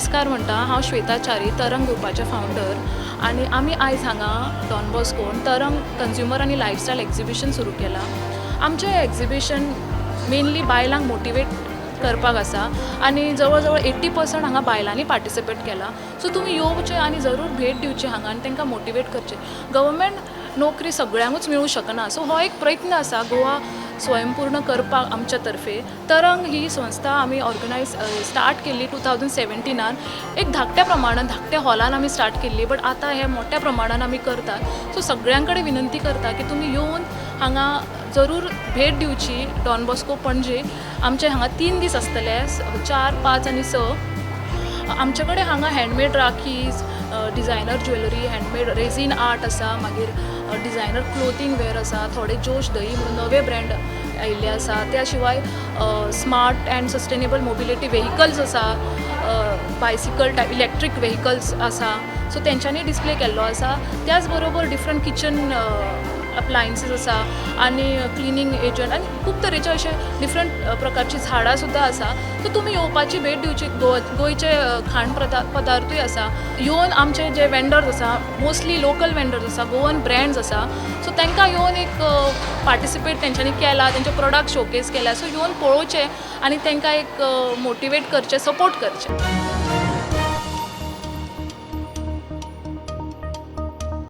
नमस्कार म्हणटा हांव श्वेताचारी तरंग ग्रुपाचे फावंडर आनी आमी आयज हांगा डॉन बॉस्कोन तरंग कंज्युमर आनी लायफस्टायल एक्झिबिशन सुरू केलां. आमचें एक्झिबिशन मेनली बायलांक मोटिवेट करपाक आसा आनी जवळ जवळ 80% हांगा बायलांनी पार्टिसिपेट केला. सो तुमी येवचे आनी जरूर भेट दिवची हांगा आनी तांकां मोटिवेट करचें. गव्हर्मेंट नोकरी सगळ्यांकूच मेळूं शकना, सो हो एक प्रयत्न आसा गोवा स्वयंपूर्ण करपाक आमच्या तर्फे. तरंग ही संस्था आमी ऑर्गनायज स्टार्ट केल्ली 2017 एक धाकट्या प्रमाणात धाकट्या हॉलान आमी स्टार्ट केल्ली, बट आतां हे मोठ्या प्रमाणात आमी करतात. सो सगळ्यां कडेन विनंती करता की तुमी येवन हांगा जरूर भेट दिवची. डॉन बॉस्को पणजे आमचे हांगा 3 दीस आसतले, 4, 5 आनी 6. आमचे कडेन हांगा handmade rakhis, designer jewellery, handmade resin art आसा, मागीर डिझायनर क्लोथींग वेअर आसा, थोडे जोश दही म्हणून नवे ब्रँड आयिल्ले आसा. त्या शिवाय स्मार्ट अँड सस्टेनेबल मोबिलिटी व्हेहिकल्स आसा, बायसिकल टायप इलेक्ट्रीक व्हेहिकल्स आसा, सो तेंच्यांनी डिस्प्ले केल्लो आसा. त्याच बरोबर डिफरंट किचन अप्लायन्सीस आसा आनी क्लिनींग एजंट आनी खूब तरेचे अशे डिफरंट प्रकारची झाडां सुद्दां आसा. सो तुमी येवपाची भेट दिवची. गोंयचे खाण पदार्थूय आसा. येवन आमचे जे वेंडर्स आसा मोस्टली लोकल वेंडर्स आसा, गोवन ब्रँड्स आसा, सो तांकां येवन एक पार्टिसिपेट तेंच्यांनी केला, तेंचे प्रोडक्ट शोकेस केल्या. सो येवन पळोवचे आनी तांकां एक मोटिवेट करचें, सपोर्ट करचें.